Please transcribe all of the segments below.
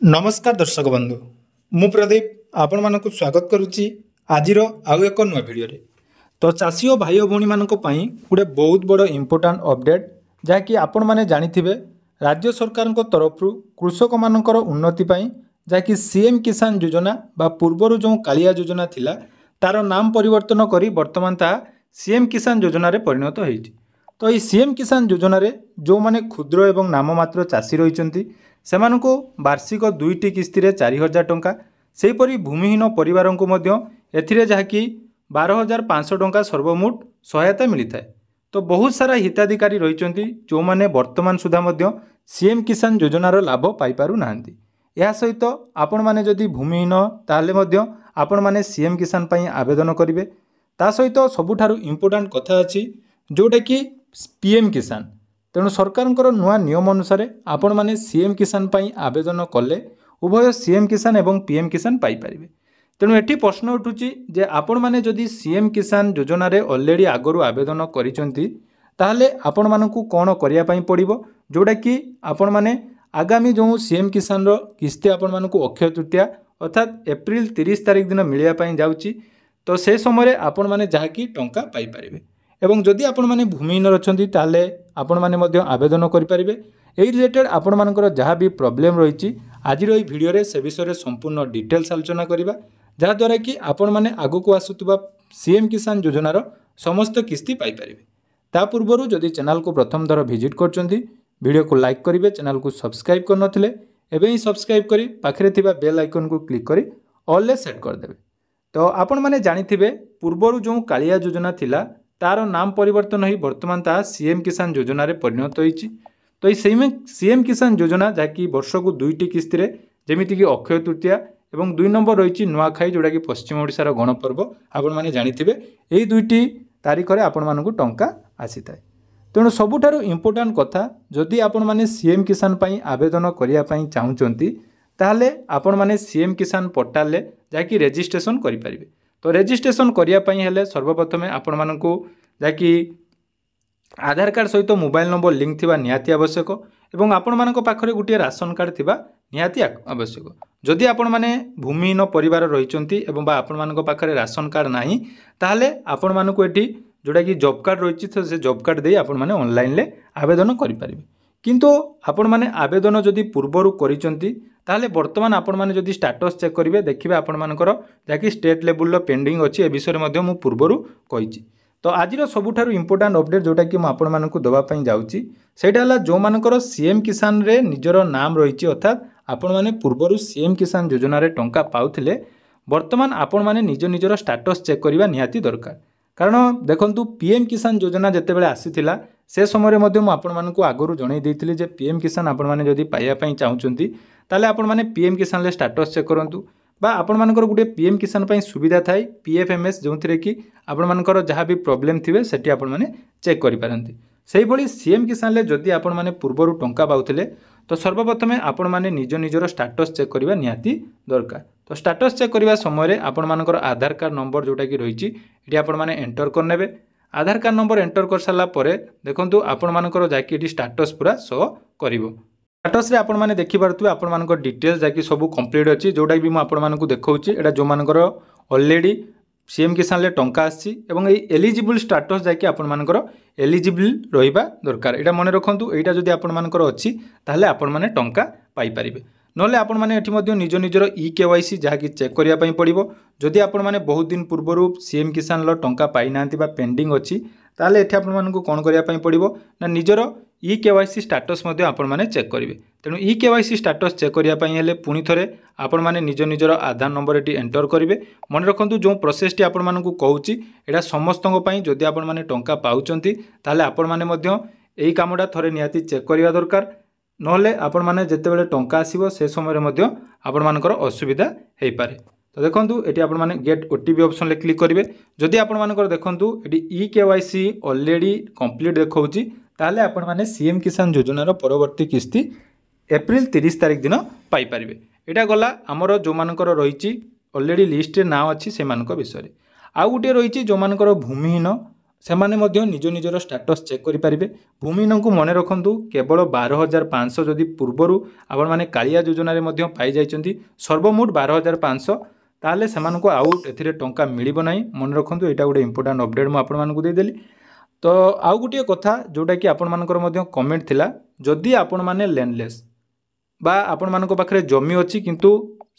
नमस्कार दर्शक बंधु मु प्रदीप आपण मानक स्वागत करुच्ची आज आउ एक नुआ भिडियो तो चाषी और भाई भौणी मानक पई गोटे बहुत बड़ इम्पोर्टाट अपडेट जहाँकि आपण मैंने जानिथिबे राज्य सरकार तरफ कृषक मानकर उन्नति पई जहाँकि सीएम किसान योजना बा पूर्वर जो कालिया योजना थिला तार नाम परिवर्तन करी वर्तमान ता सीएम किसान योजना रे परिणत होईछि। तो ये सीएम किसान योजना रे जो माने क्षुद्र एवं नाममात्र चाषी रहिचंती सेमानकु वार्षिक 2टी किस्ती रे 4000 टंका सेहीपरि भूमिहीन परिवार को मध्य एथिरे जहाँकि 12500 टंका सर्वमोट सहायता मिलता है। तो बहुत सारा हिताधिकारी रहिचंती जो माने वर्तमान सुधा मध्य सीएम किसान योजनार लाभ पाई पारु नाहंती। या सहित आपण माने जदि भूमिहीन ताले मध्य आपण माने सीएम किसान पई आवेदन करिवे। ता सहित सबुठारु इम्पोर्टेंट कथा अछि जोटा कि पीएम किसान। तेणु सरकार नुआ नियम अनुसार आपण माने सीएम किसान पई आवेदन कले उभय सीएम किसान एवं पीएम किसान पाई परिबे। तेणु एठी प्रश्न उठुची जे आपण माने जदि सीएम किसान योजना रे ऑलरेडी आगरु आवेदन करिसंती ताहले आपण मानकु कोन करिया पई पड़िबो जोटा कि आपण माने आगामी जो सीएम किसान रो किस्ती आपण मानकु अक्षय तृतीया अर्थात एप्रिल 30 तारिख दिन मिलिया पई जाउची। तो से समय आपण माने जहा कि टंका पाई परिबे एवं जदि आपण माने भूमिहीन रचंती ताले आपण माने मध्य आवेदन करि परिबे। एई रिलेटेड आपण मानकर जहाँ भी प्रॉब्लम रही आज ये वीडियो रे से विषय संपूर्ण डिटेल्स आलोचना करिबा जहा द्वारा कि आपण माने आगु को आसुतबा सीएम किसान योजनार समस्त किस्ती पाई परिबे। ता पूर्वरु जदि चैनल को प्रथम थर विजिट करचंती वीडियो को लाइक करिवे, चैनल को सब्सक्राइब कर नथिले एबे ही सब्सक्राइब करी पाखरे थिबा बेल आइकन को क्लिक करी ऑल ले सेट कर देबे। तो आपण माने जानिथिबे पूर्वरु जो कालिया योजना थिला तार नाम परिवर्तन हो वर्तमान ता सीएम किसान योजना रे परिणत होईछि। तो ये सीएम किसान योजना जहाँकि वर्ष को 2टी किस्ती रे जेमिति कि अक्षय तृतीया एवं 2 नंबर रही नुआखाई जोटा कि पश्चिम ओडिशार गणपर्व आपण माने जानिथिबे एई 2टी तारिख रे आपण मानकु टंका आसीताय। तेणु सबुठारु इम्पोर्टेंट कथा जदि आपण माने सीएम किसान पई आवेदन करिया पई चाहुचंती ताहले आपण माने सीएम किसान पोर्टल ले जाकि रजिस्ट्रेशन करि परिबे। तो रजिस्ट्रेशन करिया पई हेले सर्वप्रथम आपण मानकु जाकि आधार कार्ड सहित मोबाइल नंबर लिंक थिबा निहाती आवश्यक एवं आपण मानक पाखरे गुटिया राशन कार्ड थिबा निहाती आवश्यक। जदि आपण माने भूमिहीन परिवार रहिचंती एवं बा आपण मानक पाखरे राशन कार्ड नाही ताहले आपण मानकु एठी जोटा कि जॉब कार्ड रहिछि तो से जॉब कार्ड दे आपण माने ऑनलाइन ले आवेदन करि परिबे। किंतु आपण माने आवेदन जदि पूर्वरु करिचंती ताहले वर्तमान आपण माने जदि स्टेटस चेक करिवे देखिबे आपण मानकर जाकि स्टेट लेवल लो पेंडिंग अछि ए विषय मध्ये मु पूर्वरु कहिछि। तो आज सबुठारु इम्पोर्टेंट अपडेट जोटा कि आपण मानकु दबा पई जाउची सेटा हला जो मानकर सीएम किसान रे निजर नाम रहिछि अर्थात आपण माने पूर्वरु सीएम किसान योजना रे टंका पाउथिले वर्तमान आपण माने निजर स्टेटस चेक करिवा निहाती दरकार। कारण देखंतु पीएम किसान योजना जेतेबेले आसीथिला से समय मध्ये मु आपण मानकु आगरु जणै देइथिले जे पीएम किसान आपण माने जदि पाइया पई चाहुचंती ताले आपण माने पीएम किसान ले स्टेटस चेक करंतु बा आपण मानकर गुटे पीएम किसान पई सुविधा थाई पीएफएमएस जोंथिरे कि आपण मानकर जहाँ भी प्रॉब्लम थिबे सेठी आपण माने चेक करि पारंती। सेही भली सीएम किसान ले जदि आपण माने पूर्वरु टंका पाउथिले तो सर्वप्रथम आपण माने निजर स्टेटस चेक करिवा निहाती दरकार। तो स्टेटस चेक करिवा समय रे आपण मानकर आधार कार्ड नंबर जोटा कि रहिछि एठी आपण माने एंटर करनेबे। आधार कार्ड नंबर एंटर कर साला परे देखंतु आपण मानकर जाकि एठी स्टेटस पूरा शो करिवो। स्टेटस रे आपण माने देखि पारथुबे आपण मानकर डिटेल्स जाकि सब कंप्लीट अछि जोटा भी मु आपण मानकु देखौछि एटा जो मानकर ऑलरेडी सीएम किसान ले टंका आछि एवं एई एलिजिबल स्टेटस जाकि आपण मानकर एलिजिबल रहिबा दरकार। एटा मने रखंतु एटा जदि आपण मानकर अछि ताहले आपण माने टंका पाई परिबे नले आपण माने एठी मध्ये निजर ई केवाईसी जहा कि चेक करिया पई पड़िबो। जदि आपण माने बहुत दिन पूर्वरु सीएम किसान लो टंका पाई नांती बा पेंडिंग अछि ताहले एठी आपण मानकु कोन करिया पई पड़िबो ना निजर ई केवाईसी स्टेटस मध्ये आपण माने चेक करिवे। तेणु ई केवाईसी स्टेटस चेक करिया पई हेले पुनी थरे आपण माने निजर आधार नंबर एटी एंटर करिवे। मन रखंतु जो प्रोसेस टी आपण मानकु कहूची एटा समस्तंग पई जदि आपण माने टंका पाउचंती ताहले आपण माने मध्ये एई कामडा थरे निहाती चेक करिया दरकार नहले आपण माने जेतेबेले टंका आसीबो से समय रे मध्ये आपण मानकर असुविधा हेई पारे। तो देखंतु एटी आपण माने गेट ओटीपी ऑप्शन ले क्लिक करिवे। जदि आपण मानकर देखंतु एटी ई केवाईसी ऑलरेडी कंप्लीट देखौची ताहले आपण माने सीएम किसान योजनार परवर्ती किस्ती एप्रिल 30 तारिख दिन पाई परिबे। एटा गला हमरो जो मानकर रहिछि ऑलरेडी लिस्ट रे नाम अछि से मानक विषय रे। आ गुटे रहिछि जो मानकर भूमिहीन ସେମାନେ ମଧ୍ୟ ନିଜ ନିଜର ଷ୍ଟାଟସ୍ ଚେକ୍ କରିପାରିବେ। ଭୂମିହୀନଙ୍କୁ ମନେ ରଖନ୍ତୁ କେବଳ 12,500 ଯଦି ପୂର୍ବରୁ ଆପଣମାନେ କାଳିଆ ଯୋଜନାରେ ମଧ୍ୟ ପାଇଯାଇଛନ୍ତି ସର୍ବମୋଟ 12,500 ତାହେଲେ ସେମାନଙ୍କୁ ଆଉ ଏଥିରେ ଟଙ୍କା ମିଳିବ ନାହିଁ। ମନେ ରଖନ୍ତୁ ଏଇଟା ଗୋଟେ ଇମ୍ପୋର୍ଟାଣ୍ଟ ଅପଡେଟ୍ ମୁଁ ଆପଣମାନଙ୍କୁ ଦେଇଦେଲି। ତ ଆଉ ଗୋଟିଏ କଥା ଯେଉଁଟାକି ଆପଣମାନଙ୍କର ମଧ୍ୟ କମେଣ୍ଟ ଥିଲା, ଯଦି ଆପଣମାନେ ଲ୍ୟାଣ୍ଡଲେସ୍ বা ଆପଣମାନଙ୍କ ପାଖରେ ଜମି ଅଛି କିନ୍ତୁ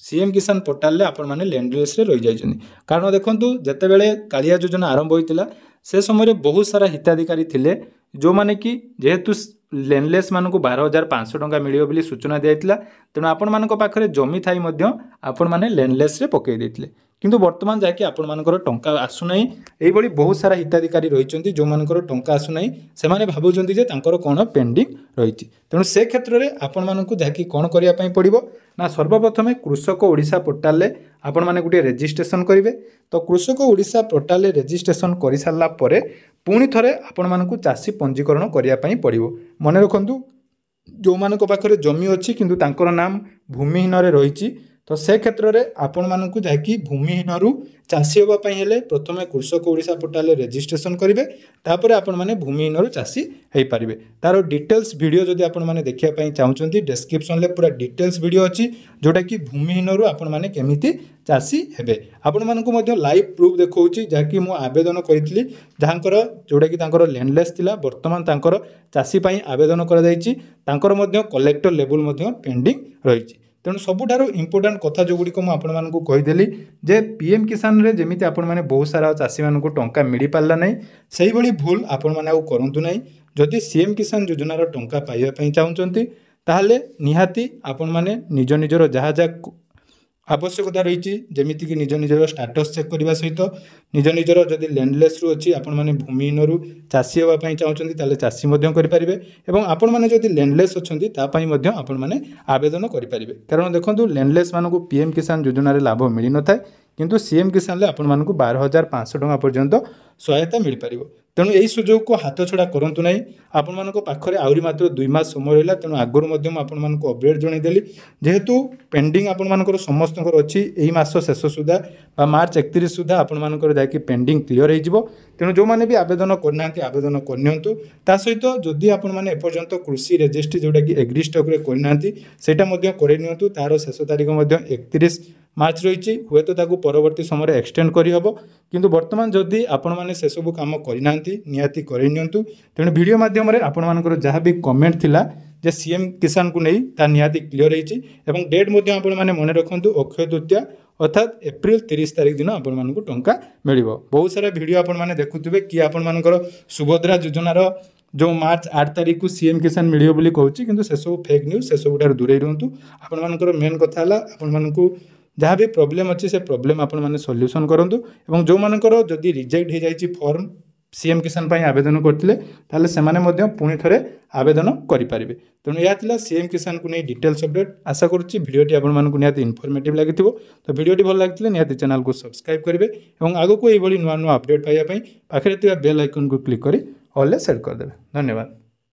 ସିଏମ୍ କିଷାନ ପୋର୍ଟାଲରେ ଆପଣମାନେ ଲ୍ୟାଣ୍ଡଲେସ୍ରେ ରହିଯାଇଛନ୍ତି। କାରଣ ଦେଖନ୍ତୁ ଯେତେବେଳେ କାଳିଆ ଯୋଜନା ଆରମ୍ଭ ହୋଇଥିଲା ସେ ସମୟରେ ବହୁତ ସାରା ହିତାଧିକାରୀ ଥିଲେ ଯେଉଁମାନେ କି ଯେହେତୁ ଲ୍ୟାଣ୍ଡଲେସ୍ ମାନଙ୍କୁ 12,500 ଟଙ୍କା ମିଳିବ ବୋଲି ସୂଚନା ଦିଆଯାଇଥିଲା, ତେଣୁ ଆପଣମାନଙ୍କ ପାଖରେ ଜମି ଥାଇ ମଧ୍ୟ ଆପଣମାନେ ଲ୍ୟାଣ୍ଡଲେସ୍ରେ ପକାଇ ଦେଇଥିଲେ। କିନ୍ତୁ ବର୍ତ୍ତମାନ ଯାହାକି ଆପଣମାନଙ୍କର ଟଙ୍କା ଆସୁନାହିଁ, ଏଇଭଳି ବହୁତ ସାରା ହିତାଧିକାରୀ ରହିଛନ୍ତି ଯେଉଁମାନଙ୍କର ଟଙ୍କା ଆସୁନାହିଁ, ସେମାନେ ଭାବୁଛନ୍ତି ଯେ ତାଙ୍କର କ'ଣ ପେଣ୍ଡିଂ ରହିଛି। ତେଣୁ ସେ କ୍ଷେତ୍ରରେ ଆପଣମାନଙ୍କୁ ଯାହାକି କ'ଣ କରିବା ପାଇଁ ପଡ଼ିବ ନା ସର୍ବପ୍ରଥମେ କୃଷକ ଓଡ଼ିଶା ପୋର୍ଟାଲରେ ଆପଣମାନେ ଗୋଟିଏ ରେଜିଷ୍ଟ୍ରେସନ୍ କରିବେ। ତ କୃଷକ ଓଡ଼ିଶା ପୋର୍ଟାଲରେ ରେଜିଷ୍ଟ୍ରେସନ୍ କରିସାରିଲା ପରେ ପୁଣି ଥରେ ଆପଣମାନଙ୍କୁ ଚାଷୀ ପଞ୍ଜୀକରଣ କରିବା ପାଇଁ ପଡ଼ିବ। ମନେ ରଖନ୍ତୁ ଯେଉଁମାନଙ୍କ ପାଖରେ ଜମି ଅଛି କିନ୍ତୁ ତାଙ୍କର ନାମ ଭୂମିହୀନରେ ରହିଛି, ତ ସେ କ୍ଷେତ୍ରରେ ଆପଣମାନଙ୍କୁ ଯାହାକି ଭୂମିହୀନରୁ ଚାଷୀ ହେବା ପାଇଁ ହେଲେ ପ୍ରଥମେ କୃଷକ ଓଡ଼ିଶା ପୋର୍ଟାଲରେ ରେଜିଷ୍ଟ୍ରେସନ୍ କରିବେ, ତାପରେ ଆପଣମାନେ ଭୂମିହୀନରୁ ଚାଷୀ ହୋଇପାରିବେ। ତାର ଡିଟେଲ୍ସ ଭିଡ଼ିଓ ଯଦି ଆପଣମାନେ ଦେଖିବା ପାଇଁ ଚାହୁଁଛନ୍ତି ଡେସ୍କ୍ରିପ୍ସନରେ ପୁରା ଡିଟେଲ୍ସ ଭିଡ଼ିଓ ଅଛି ଯେଉଁଟାକି ଭୂମିହୀନରୁ ଆପଣମାନେ କେମିତି ଚାଷୀ ହେବେ। ଆପଣମାନଙ୍କୁ ମଧ୍ୟ ଲାଇଭ୍ ପ୍ରୁଫ୍ ଦେଖାଉଛି ଯାହାକି ମୁଁ ଆବେଦନ କରିଥିଲି, ଯାହାଙ୍କର ଯେଉଁଟାକି ତାଙ୍କର ଲ୍ୟାଣ୍ଡଲେସ୍ ଥିଲା ବର୍ତ୍ତମାନ ତାଙ୍କର ଚାଷୀ ପାଇଁ ଆବେଦନ କରାଯାଇଛି, ତାଙ୍କର ମଧ୍ୟ କଲେକ୍ଟର ଲେବୁଲ୍ ମଧ୍ୟ ପେଣ୍ଡିଂ ରହିଛି। ତେଣୁ ସବୁଠାରୁ ଇମ୍ପୋର୍ଟାଣ୍ଟ କଥା ଯେଉଁଗୁଡ଼ିକ ମୁଁ ଆପଣମାନଙ୍କୁ କହିଦେଲି ଯେ ପିଏମ୍ କିଷାନରେ ଯେମିତି ଆପଣମାନେ ବହୁତ ସାରା ଚାଷୀମାନଙ୍କୁ ଟଙ୍କା ମିଳିପାରିଲା ନାହିଁ, ସେଇଭଳି ଭୁଲ ଆପଣମାନେ ଆଉ କରନ୍ତୁ ନାହିଁ। ଯଦି ସିଏମ୍ କିଷାନ ଯୋଜନାର ଟଙ୍କା ପାଇବା ପାଇଁ ଚାହୁଁଛନ୍ତି ତାହେଲେ ନିହାତି ଆପଣମାନେ ନିଜ ନିଜର ଯାହା ଯାହା ଆବଶ୍ୟକତା ରହିଛି ଯେମିତିକି ନିଜ ନିଜର ଷ୍ଟାଟସ୍ ଚେକ୍ କରିବା ସହିତ ନିଜ ନିଜର ଯଦି ଲ୍ୟାଣ୍ଡଲେସ୍ରୁ ଅଛି ଆପଣମାନେ ଭୂମିହୀନରୁ ଚାଷୀ ହେବା ପାଇଁ ଚାହୁଁଛନ୍ତି ତାହେଲେ ଚାଷୀ ମଧ୍ୟ କରିପାରିବେ, ଏବଂ ଆପଣମାନେ ଯଦି ଲ୍ୟାଣ୍ଡଲେସ୍ ଅଛନ୍ତି ତା ପାଇଁ ମଧ୍ୟ ଆପଣମାନେ ଆବେଦନ କରିପାରିବେ। କାରଣ ଦେଖନ୍ତୁ ଲ୍ୟାଣ୍ଡଲେସ୍ ମାନଙ୍କୁ ପିଏମ୍ କିଷାନ ଯୋଜନାରେ ଲାଭ ମିଳିନଥାଏ କିନ୍ତୁ ସିଏମ୍ କିଷାନରେ ଆପଣମାନଙ୍କୁ 12,500 ଟଙ୍କା ପର୍ଯ୍ୟନ୍ତ ସହାୟତା ମିଳିପାରିବ। ତେଣୁ ଏହି ସୁଯୋଗକୁ ହାତଛଡ଼ା କରନ୍ତୁ ନାହିଁ। ଆପଣମାନଙ୍କ ପାଖରେ ଆହୁରି ମାତ୍ର 2 ମାସ ସମୟ ରହିଲା, ତେଣୁ ଆଗରୁ ମଧ୍ୟ ମୁଁ ଆପଣମାନଙ୍କୁ ଅପଡେଟ୍ ଜଣାଇଦେଲି। ଯେହେତୁ ପେଣ୍ଡିଂ ଆପଣମାନଙ୍କର ସମସ୍ତଙ୍କର ଅଛି ଏହି ମାସ ଶେଷ ସୁଦ୍ଧା ବା ମାର୍ଚ୍ଚ 31 ସୁଦ୍ଧା ଆପଣମାନଙ୍କର ଯାଇକି ପେଣ୍ଡିଂ କ୍ଲିୟର ହୋଇଯିବ। ତେଣୁ ଯେଉଁମାନେ ବି ଆବେଦନ କରିନାହାନ୍ତି ଆବେଦନ କରିନିଅନ୍ତୁ। ତା ସହିତ ଯଦି ଆପଣମାନେ ଏପର୍ଯ୍ୟନ୍ତ କୃଷି ରେଜିଷ୍ଟ୍ରି ଯେଉଁଟାକି ଏଗ୍ରି ଷ୍ଟକ୍ରେ କରିନାହାନ୍ତି ସେଇଟା ମଧ୍ୟ କରେଇ ନିଅନ୍ତୁ। ତାର ଶେଷ ତାରିଖ ମଧ୍ୟ 31 ମାର୍ଚ୍ଚ ରହିଛି, ହୁଏତ ତାକୁ ପରବର୍ତ୍ତୀ ସମୟରେ ଏକ୍ସଟେଣ୍ଡ କରିହେବ, କିନ୍ତୁ ବର୍ତ୍ତମାନ ଯଦି ଆପଣମାନେ ସେସବୁ କାମ କରିନାହାନ୍ତି ନିହାତି କରେଇ ନିଅନ୍ତୁ। ତେଣୁ ଭିଡ଼ିଓ ମାଧ୍ୟମରେ ଆପଣମାନଙ୍କର ଯାହା ବି କମେଣ୍ଟ ଥିଲା ଯେ ସିଏମ୍ କିଷାନକୁ ନେଇ ତା ନିହାତି କ୍ଲିୟର ହୋଇଛି, ଏବଂ ଡେଟ୍ ମଧ୍ୟ ଆପଣମାନେ ମନେ ରଖନ୍ତୁ ଅକ୍ଷୟ ତୃତୀୟା ଅର୍ଥାତ୍ ଏପ୍ରିଲ 30 ତାରିଖ ଦିନ ଆପଣମାନଙ୍କୁ ଟଙ୍କା ମିଳିବ। ବହୁତ ସାରା ଭିଡ଼ିଓ ଆପଣମାନେ ଦେଖୁଥିବେ କି ଆପଣମାନଙ୍କର ସୁଭଦ୍ରା ଯୋଜନାର ଯେଉଁ ମାର୍ଚ୍ଚ 8 ତାରିଖକୁ ସିଏମ୍ କିଷାନ ମିଳିବ ବୋଲି କହୁଛି, କିନ୍ତୁ ସେସବୁ ଫେକ୍ ନ୍ୟୁଜ୍, ସେସବୁଠାରୁ ଦୂରେଇ ରୁହନ୍ତୁ। ଆପଣମାନଙ୍କର ମେନ୍ କଥା ହେଲା ଆପଣମାନଙ୍କୁ ଯାହା ବି ପ୍ରୋବ୍ଲେମ୍ ଅଛି ସେ ପ୍ରୋବ୍ଲେମ୍ ଆପଣମାନେ ସଲ୍ୟୁସନ୍ କରନ୍ତୁ, ଏବଂ ଯେଉଁମାନଙ୍କର ଯଦି ରିଜେକ୍ଟ ହୋଇଯାଇଛି ଫର୍ମ ସିଏମ୍ କିଷାନ ପାଇଁ ଆବେଦନ କରିଥିଲେ ତାହେଲେ ସେମାନେ ମଧ୍ୟ ପୁଣି ଥରେ ଆବେଦନ କରିପାରିବେ। ତେଣୁ ଏହା ଥିଲା ସିଏମ୍ କିଷାନକୁ ନେଇ ଡିଟେଲ୍ସ ଅପଡେଟ୍। ଆଶା କରୁଛି ଭିଡ଼ିଓଟି ଆପଣମାନଙ୍କୁ ନିହାତି ଇନଫର୍ମେଟିଭ୍ ଲାଗିଥିବ। ତ ଭିଡ଼ିଓଟି ଭଲ ଲାଗିଥିଲେ ନିହାତି ଚ୍ୟାନେଲକୁ ସବସ୍କ୍ରାଇବ୍ କରିବେ, ଏବଂ ଆଗକୁ ଏଇଭଳି ନୂଆ ନୂଆ ଅପଡେଟ୍ ପାଇବା ପାଇଁ ପାଖରେ ଥିବା ବେଲ୍ ଆଇକନ୍କୁ କ୍ଲିକ୍ କରି ଅଲ୍ରେ ସେଟ୍ କରିଦେବେ। ଧନ୍ୟବାଦ।